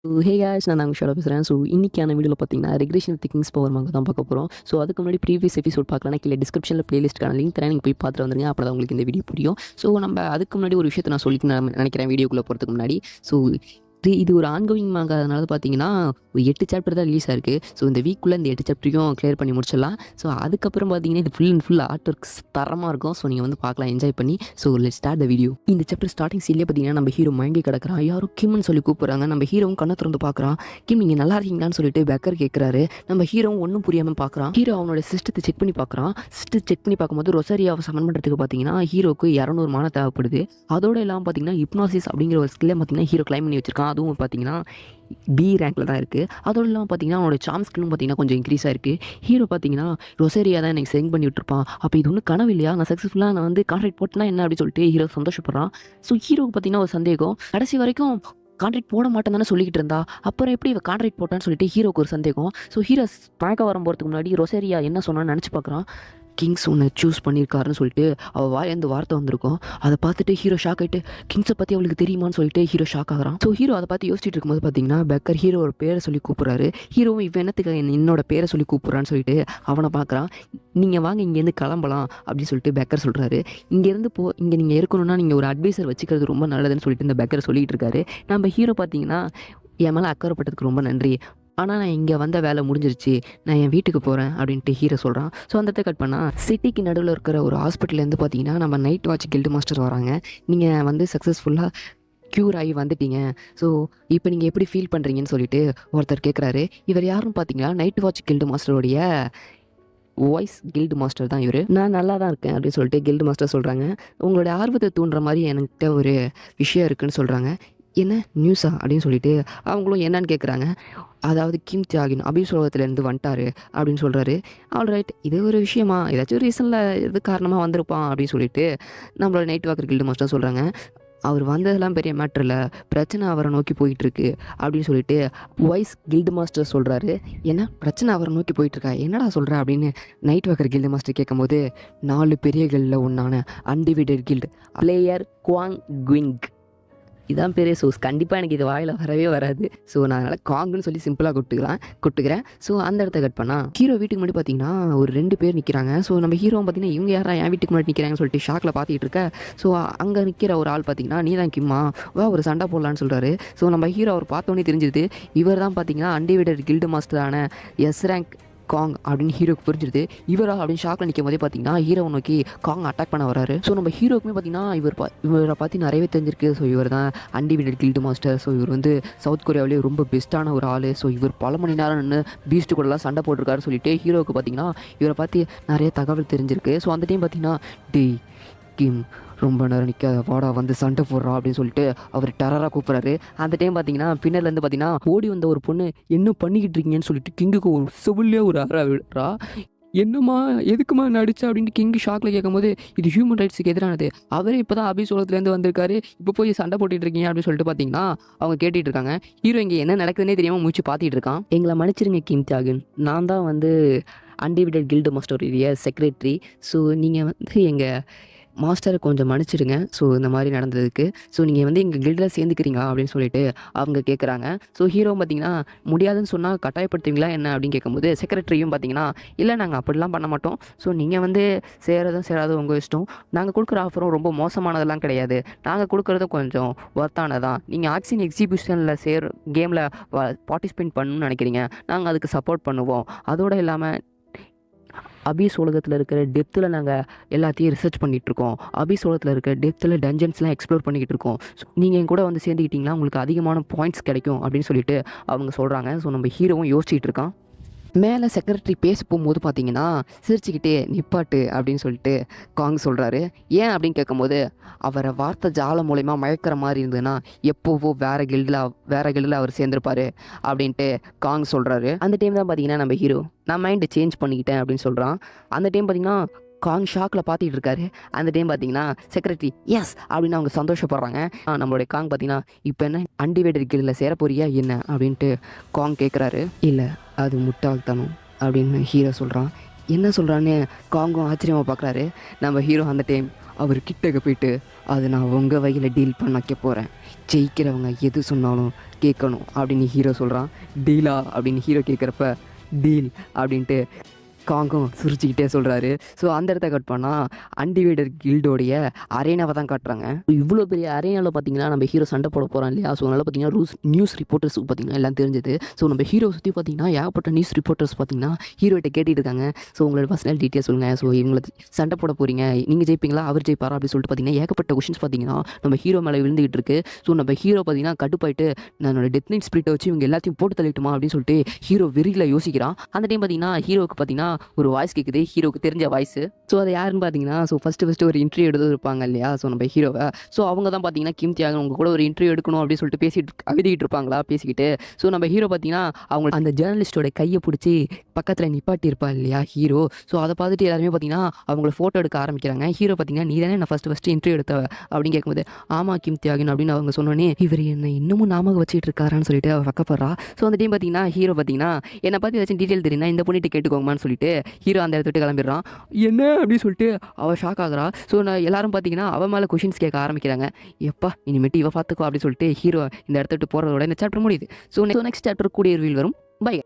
Hey guys, நான் உங்கள் ஷோட பேசுகிறேன். ஸோ இன்றைக்கான வீடியோவில் பார்த்தீங்கன்னா ரெக்ரேஷன் திங்கிங்ஸ் பவர் மாங்க தான் பார்க்க போகிறோம். ஸோ அதுக்கு முன்னாடி ப்ரீவியஸ் எபிசோட் பார்க்கலாம், கீழே டிஸ்கிரிப்ஷனில் பிளேலிஸ்ட்டுக்கான லிங்க் தரேன், நீங்கள் போய் பார்த்துட்டு வந்துருங்க. அப்போ தான் உங்களுக்கு இந்த வீடியோ புரியும். ஸோ நம்ம அதுக்கு முன்னாடி ஒரு விஷயத்தை நான் நினைக்கிறேன் வீடியோக்குள்ளே போகிறதுக்கு முன்னாடி. ஸோ இது ஒரு ஆன்கோவிங் மாங்க, அதனால பார்த்தீங்கன்னா ஒரு 8 சாப்டர் தான் ரிலீஸ் ஆயிருக்கு. ஸோ இந்த வீக்குள்ளே இந்த 8 சாப்டரையும் கிளியர் பண்ணி முடிச்சிடலாம். ஸோ அதுக்கப்புறம் பார்த்தீங்கன்னா இது ஃபுல் ஆர்ட் ஒர்க்ஸ் தரமாக இருக்கும். ஸோ நீங்கள் வந்து பார்க்கலாம், என்ஜாய் பண்ணி. So let's start the video. இந்த சாப்டர் ஸ்டார்டிங் சீன்லேயே பார்த்தீங்கன்னா நம்ம ஹீரோ மயங்கி கிடக்குறான். யாரும் கிம்னு சொல்லி கூப்பிட்றாங்க. நம்ம ஹீரோவும் கண்ணை திறந்து பார்க்குறான். கிம், நீங்கள் நல்லா இருக்கீங்களான்னு சொல்லிட்டு பெக்கர் கேட்குறாரு. நம்ம ஹீரோவும் ஒன்றும் புரியாமல் பார்க்குறான். ஹீரோ அவனோட சிஸ்டத்தை செக் பண்ணி பார்க்குறான். சிஸ்டம் செக் பண்ணி பார்க்கும்போது ரொசாரியாவை சமன் பண்ணுறதுக்கு பார்த்தீங்கன்னா ஹீரோக்கு 200 மானை தேவைப்படுது. அதோடு இல்லாமல் பார்த்தீங்கன்னா ஹிப்னாசிஸ் அப்படிங்கிற ஒரு ஸ்கில்லை பார்த்தீங்கன்னா ஹீரோ கிளைம் பண்ணி வச்சிருக்கான். அதுவும் பார்த்தீங்கன்னா பி ரேங்கில் தான் இருக்குது. அதோடு இல்லாமல் பார்த்தீங்கன்னா அவனோட சாம் ஸ்கில்லும் பார்த்தீங்கன்னா கொஞ்சம் இன்க்ரீஸ் ஆயிருக்கு. ஹீரோ பார்த்தீங்கன்னா ரொசேரியா தான் எனக்கு சென்ட் பண்ணி விட்டுருப்பான். அப்போ இது ஒன்றும் கனவு இல்லையா, நான் சக்ஸஸ்ஃபுல்லாக நான் வந்து கான்ட்ராக்ட் போட்டேன்னா என்ன அப்படின்னு சொல்லிட்டு ஹீரோ சந்தோஷப்படுறான். ஸோ ஹீரோக்கு பார்த்தீங்கன்னா ஒரு சந்தேகம், கடைசி வரைக்கும் கான்ட்ராக்ட் போட மாட்டேன் தானே சொல்லிக்கிட்டு இருந்தா, அப்புறம் எப்படி இவ கான்ட்ராக்ட் போட்டான்னு சொல்லிட்டு ஹீரோக்கு ஒரு சந்தேகம். ஸோ ஹீரோ பழக்க வர போகிறதுக்கு முன்னாடி ரொசேரியா என்ன சொன்னான்னு நினச்சி பார்க்குறான். கிங்ஸ் ஒன்று சூஸ் பண்ணியிருக்காருன்னு சொல்லிட்டு அவள் வாயிலேருந்து வார்த்தை வந்திருக்கும். அதை பார்த்துட்டு ஹீரோ ஷாக் ஆகிட்டு, கிங்ஸை பற்றி அவளுக்கு தெரியுமான்னு சொல்லிட்டு ஹீரோ ஷாக் ஆகிறான். ஸோ ஹீரோ அதை பார்த்து யோசிச்சுட்டு இருக்கும்போது பார்த்தீங்கன்னா பெக்கர் ஹீரோ ஒரு பேரை சொல்லி கூப்பிட்றாரு. ஹீரோவும் இவன் என்னத்துக்கு என்னோட பேரை சொல்லி கூப்பிட்றான்னு சொல்லிட்டு அவனை பார்க்குறான். நீங்கள் வாங்க இங்கேருந்து கிளம்பலாம் அப்படின்னு சொல்லிட்டு பெக்கர் சொல்கிறாரு. இங்கேருந்து இங்கே நீங்கள் இருக்கணும்னா நீங்கள் ஒரு அட்வைசர் வச்சுக்கிறது ரொம்ப நல்லதுன்னு சொல்லிட்டு இந்த பெக்கர் சொல்லிகிட்டு இருக்காரு. நம்ம ஹீரோ பார்த்தீங்கன்னா என் மேலே அக்கறைப்பட்டதுக்கு ரொம்ப நன்றி, ஆனால் நான் இங்கே வந்த வேலை முடிஞ்சிருச்சு, நான் என் வீட்டுக்கு போகிறேன் அப்படின்ட்டு ஹீரோ சொல்கிறான். ஸோ அந்த இடத்த கட் பண்ணால் சிட்டிக்கு நடுவில் இருக்கிற ஒரு ஹாஸ்பிட்டல்லேருந்து பார்த்தீங்கன்னா நம்ம நைட் வாட்ச் கில்டு மாஸ்டர் வராங்க. நீங்கள் வந்து சக்ஸஸ்ஃபுல்லாக க்யூர் ஆகி வந்துட்டீங்க. ஸோ இப்போ நீங்கள் எப்படி ஃபீல் பண்ணுறீங்கன்னு சொல்லிட்டு ஒருத்தர் கேட்குறாரு. இவர் யாருன்னு பார்த்தீங்கன்னா நைட் வாட்ச் கில்டு மாஸ்டருடைய வாய்ஸ் கில்டு மாஸ்டர் தான் இவர். நான் நல்லா தான் இருக்கேன் அப்படின்னு சொல்லிட்டு கில்டு மாஸ்டர் சொல்கிறாங்க. உங்களோட ஆர்வத்தை தூண்டுற மாதிரி என்கிட்ட ஒரு விஷயம் இருக்குதுன்னு சொல்கிறாங்க. என்ன நியூஸா அப்படின்னு சொல்லிட்டு அவங்களும் என்னன்னு கேட்குறாங்க. அதாவது கிம் தியாகின் அபிசோகத்துலேருந்து வந்துட்டாரு அப்படின்னு சொல்கிறாரு. ஆல்ரைட், இது ஒரு விஷயமா, ஏதாச்சும் ஒரு ரீசனில் இது காரணமாக வந்திருப்பான் அப்படின்னு சொல்லிட்டு நம்மளோட நைட் வாக்கர் கில்டு மாஸ்டர் சொல்கிறாங்க. அவர் வந்ததெல்லாம் பெரிய மேட்ரு இல்லை, பிரச்சனை அவரை நோக்கி போயிட்டுருக்கு அப்படின்னு சொல்லிட்டு வாய்ஸ் கில்டு மாஸ்டர் சொல்கிறாரு. என்ன பிரச்சனை அவரை நோக்கி போயிட்டுருக்கா, என்னடா சொல்கிற அப்படின்னு நைட் வாக்கர் கில்டு மாஸ்டர் கேட்கும்போது 4 பெரிய கில்டில் ஒன்றான அன்டிவைடட் கில்டு பிளேயர் குவாங் குவிங் இதான் பெரிய சோர்ஸ். கண்டிப்பாக எனக்கு இது வாயில் வரவே வராது. ஸோ நான் அதனால் காங்குன்னு சொல்லி சிம்பிளாக கொட்டுக்கிறேன். ஸோ அந்த இடத்த கட் பண்ணால் ஹீரோ வீட்டுக்கு முன்னாடி பார்த்தீங்கன்னா ஒரு 2 பேர் நிற்கிறாங்க. ஸோ நம்ம ஹீரோ பார்த்தீங்கன்னா இவங்க யாரா என் வீட்டுக்கு முன்னாடி நிற்கிறாங்கன்னு சொல்லிட்டு ஷாக்கில் பார்த்துட்டு இருக்க. ஸோ அங்கே நிற்கிற ஒரு ஆள் பார்த்தீங்கன்னா நீ தான் கிம்மா, வா ஒரு சண்டை போடலான்னு சொல்கிறாரு. ஸோ நம்ம ஹீரோ அவர் பார்த்தோன்னே தெரிஞ்சிருது இவர் தான் பார்த்தீங்கன்னா அன்டிவைடட் கில்டு மாஸ்டரான எஸ் ரேங்க் காங் அப்படின்னு ஹீரோக்கு புரிஞ்சிருது. இவரா அப்படின்னு ஷாக்கில் நிற்கும் போதே பார்த்தீங்கன்னா ஹீரோவை நோக்கி காங் அட்டாக் பண்ண வராரு. ஸோ நம்ம ஹீரோக்குமே பார்த்தீங்கன்னா இவரை பற்றி நிறையவே தெரிஞ்சிருக்கு. ஸோ இவர் தான் அன்டிவைடட் கில்டு மாஸ்டர். ஸோ இவர் வந்து சவுத் கொரியாவிலே ரொம்ப பெஸ்ட்டான ஒரு ஆள். ஸோ இவர் பல மணி நேரம் நின்று பீஸ்ட்டு கூடலாம் சண்டை போட்டிருக்காருன்னு சொல்லிட்டு ஹீரோவுக்கு பார்த்தீங்கன்னா இவரை பற்றி நிறைய தகவல் தெரிஞ்சிருக்கு. ஸோ அந்த டைம் பார்த்தீங்கன்னா டேய் கிம் ரொம்ப நேரம் நிற்காத, வாடா வந்து சண்டை போடுறா அப்படின்னு சொல்லிட்டு அவர் டெரராக கூப்பிட்றாரு. அந்த டைம் பார்த்தீங்கன்னா பின்னர்லேருந்து பார்த்தீங்கன்னா ஓடி வந்த ஒரு பொண்ணு என்ன பண்ணிக்கிட்டு இருக்கீங்கன்னு சொல்லிட்டு கிங்குக்கு ஒரு செவிலியே ஒரு அற விடுறா. என்னம்மா எதுக்குமா நடிச்சா அப்படின்ட்டு கிங்கு ஷாக்கில் கேட்கும்போது இது ஹியூமன் ரைட்ஸுக்கு எதிரானது, அவரே இப்போ தான் அபிசோகத்துலேருந்து வந்திருக்காரு, இப்போ போய் சண்டை போட்டுட்டு இருக்கீங்க அப்படின்னு சொல்லிட்டு பார்த்தீங்கன்னா அவங்க கேட்டுட்டு இருக்காங்க. ஹீரோ இங்கே என்ன நடக்குதுன்னே தெரியாமல் மூச்சு பார்த்துட்டு இருக்கான். எங்களை மன்னிச்சிருங்க கிம் தியாகன், நான் தான் வந்து அன்டிவைடட் கில்டு மாஸ்டருடைய செக்ரட்டரி. ஸோ நீங்கள் வந்து எங்கள் மாஸ்டரை கொஞ்சம் மன்னிச்சிடுங்க. ஸோ இந்த மாதிரி நடந்ததுக்கு. ஸோ நீங்கள் வந்து எங்கள் கில்டில் சேர்ந்துக்கிறீங்களா அப்படின்னு சொல்லிட்டு அவங்க கேட்குறாங்க. ஸோ ஹீரோ பார்த்தீங்கன்னா முடியாதுன்னு சொன்னால் கட்டாயப்படுத்துவீங்களா என்ன அப்படின்னு கேட்கும்போது செக்ரட்டரியும் பார்த்தீங்கன்னா இல்லை நாங்கள் அப்படிலாம் பண்ண மாட்டோம். ஸோ நீங்கள் வந்து சேராதும் உங்கள் இஷ்டம். நாங்கள் கொடுக்குற ஆஃபரும் ரொம்ப மோசமானதெல்லாம் கிடையாது, நாங்கள் கொடுக்குறதும் கொஞ்சம் ஒர்த்தானதான். நீங்கள் ஆக்சின் எக்ஸிபிஷனில் கேமில் பார்ட்டிசிபேட் பண்ணணும்னு நினைக்கிறீங்க, நாங்கள் அதுக்கு சப்போர்ட் பண்ணுவோம். அதோடு இல்லாமல் அபிஸ் உலகத்தில் இருக்கிற டெப்த்தில் நாங்கள் எல்லாத்தையும் ரிசர்ச் பண்ணிகிட்ருக்கோம். அபிஸ் உலகத்தில் இருக்கிற டெப்த்தில் டஞ்சன்ஸ்லாம் எக்ஸ்ப்ளோர் பண்ணிக்கிட்டு இருக்கோம். ஸோ நீங்கள் என் கூட வந்து சேர்ந்துக்கிட்டிங்கன்னா உங்களுக்கு அதிகமான பாயிண்ட்ஸ் கிடைக்கும் அப்படின்னு சொல்லிட்டு அவங்க சொல்கிறாங்க. ஸோ நம்ம ஹீரோவும் யோசிச்சுட்டு இருக்கான். மேலே செக்ரட்டரி பேச போகும்போது பார்த்தீங்கன்னா சிரிச்சுக்கிட்டே நிப்பாட்டு அப்படின்னு சொல்லிட்டு காங் சொல்கிறாரு. ஏன் அப்படின்னு கேட்கும்போது அவரை வார்த்தை ஜாலம் மூலயமா மயக்கிற மாதிரி இருந்ததுன்னா எப்போவோ வேறு கில்டில் அவர் சேர்ந்துருப்பார் அப்படின்ட்டு காங் சொல்கிறாரு. அந்த டைம் தான் பார்த்தீங்கன்னா நம்ம ஹீரோ நான் மைண்டை சேஞ்ச் பண்ணிக்கிட்டேன் அப்படின்னு சொல்கிறான். அந்த டைம் பார்த்தீங்கன்னா காங் ஷாக்கில் பார்த்துட்டு இருக்காரு. அந்த டைம் பார்த்தீங்கன்னா செக்ரட்டரி எஸ் அப்படின்னு அவங்க சந்தோஷப்படுறாங்க. நம்மளுடைய காங் பார்த்தீங்கன்னா இப்போ என்ன அன்டிவைடட் கில்டில் சேர போறியா என்ன அப்படின்ட்டு காங் கேட்குறாரு. இல்லை அது முட்டாள்தனம் அப்படின்னு ஹீரோ சொல்கிறான். என்ன சொல்கிறான்னு காங்கும் ஆச்சரியமாக பார்க்குறாரு. நம்ம ஹீரோ அந்த டைம் அவர் கிட்டக்க போயிட்டு அதை நான் உங்கள் வகையில் டீல் பண்ண வைக்க போகிறேன், ஜெயிக்கிறவங்க எது சொன்னாலும் கேட்கணும் அப்படின்னு ஹீரோ சொல்கிறான். டீலா அப்படின்னு ஹீரோ கேட்குறப்ப டீல் அப்படின்ட்டு காங்கும் சிரிச்சுக்கிட்டே சொல்கிறாரு. ஸோ அந்த இடத்த கட் பண்ணால் அன்டிவைடர் கில்டோடைய அரேனாவை தான் காட்டுறாங்க. இவ்வளோ பெரிய அரேனாவில் பார்த்தீங்கன்னா நம்ம ஹீரோ சண்டை போட போகிறோம் இல்லையா. ஸோ அதனால் பார்த்தீங்கன்னா நியூஸ் ரிப்போர்ட்டர்ஸுக்கு பார்த்தீங்கன்னா எல்லாம் தெரிஞ்சது. ஸோ நம்ம ஹீரோ சுற்றி பார்த்தீங்கன்னா ஏகப்பட்ட நியூஸ் ரிப்போர்ட்டர்ஸ் பார்த்தீங்கன்னா ஹீரோகிட்ட கேட்டுட்டு இருக்காங்க. ஸோ உங்களோட பர்சனல் டீட்டெயில்ஸ் சொல்லுங்கள், ஸோ இவங்களை சண்டை போட போகிறீங்க, நீங்கள் ஜெயிப்பீங்களா அவர் ஜெயிப்பாரா அப்படின்னு சொல்லிட்டு பார்த்தீங்கன்னா ஏகப்பட்ட கொஷின்ஸ் பார்த்தீங்கன்னா நம்ம ஹீரோ மேலே விழுந்துகிட்டு இருக்கு. ஸோ நம்ம ஹீரோ பார்த்தீங்கன்னா கட்டுப்பாயிட்டு நான் டெத் நைட் ஸ்பிரிட்டை வச்சு இவங்க எல்லாத்தையும் போட்டு தள்ளிட்டுமா அப்படின்னு சொல்லிட்டு ஹீரோ வெறியில் யோசிக்கிறான். அந்த டைம் பார்த்தீங்கன்னா ஹீரோவுக்கு பார்த்தீங்கன்னா ஒரு வாய்ஸ் கேட்குது, ஹீரோக்கு தெரிஞ்ச வாய்ஸ். ஸோ அது யாருன்னு பார்த்தீங்கன்னா ஸோ ஃபஸ்ட்டு ஒரு இன்டர்வியூ எடுத்து இருப்பாங்க இல்லையா ஸோ நம்ம ஹீரோவை. ஸோ அவங்க தான் பார்த்தீங்கன்னா கிம் தியாகன் உங்க கூட ஒரு இன்டர்வியூ எடுக்கணும் அப்படின்னு சொல்லிட்டு எழுதிக்கிட்டு இருப்பாங்களா பேசிக்கிட்டு. ஸோ நம்ம ஹீரோ பார்த்தீங்கன்னா அவங்க அந்த ஜேர்னலிஸ்டோட கையை பிடிச்சி பக்கத்தில் நிப்பாட்டி இருப்பா இல்லையா ஹீரோ. ஸோ அதை பார்த்துட்டு எல்லாருமே பார்த்தீங்கன்னா அவங்கள ஃபோட்டோ எடுக்க ஆரம்பிக்கிறாங்க. ஹீரோ பார்த்தீங்கன்னா நீ தானே நான் ஃபஸ்ட்டு இன்டர்வியூ எடுத்த அப்படின்னு கேட்கும்போது ஆமாம் கிம் தியாகன் அப்படின்னு அவங்க சொன்னோன்னே இவர் என்ன இன்னமும் ஞாபகம் வச்சுட்டு இருக்காரான்னு சொல்லிட்டு அவள் வைக்கப்படுறா. ஸோ அந்த டைம் பார்த்தீங்கன்னா ஹீரோ பார்த்தீங்கன்னா என்னை பற்றி ஏதாச்சும் டீட்டெயில் தெரியுன்னா இந்த பொண்ணிட்டு கேட்டுக்கோங்கன்னு சொல்லிட்டு ஹீரோ அந்த இடத்த விட்டு கிளம்பிடுறான். என்ன அப்படின்னு சொல்லிட்டு அவள் ஷாக் ஆகுறா. ஸோ நான் எல்லாரும் பார்த்தீங்கன்னா அவன் மேலே கொஷின்ஸ் கேட்க ஆரம்பிக்கிறாங்க. எப்பா இனிமேட்டு இவ பார்த்துக்கோ அப்படின்னு சொல்லிட்டு ஹீரோ இந்த இடத்த விட்டு போகிறதோட இந்த சாப்டர் முடியுது. ஸோ நெக்ஸ்ட் சாப்டர் கூடிய ரிவீல் வரும். பை.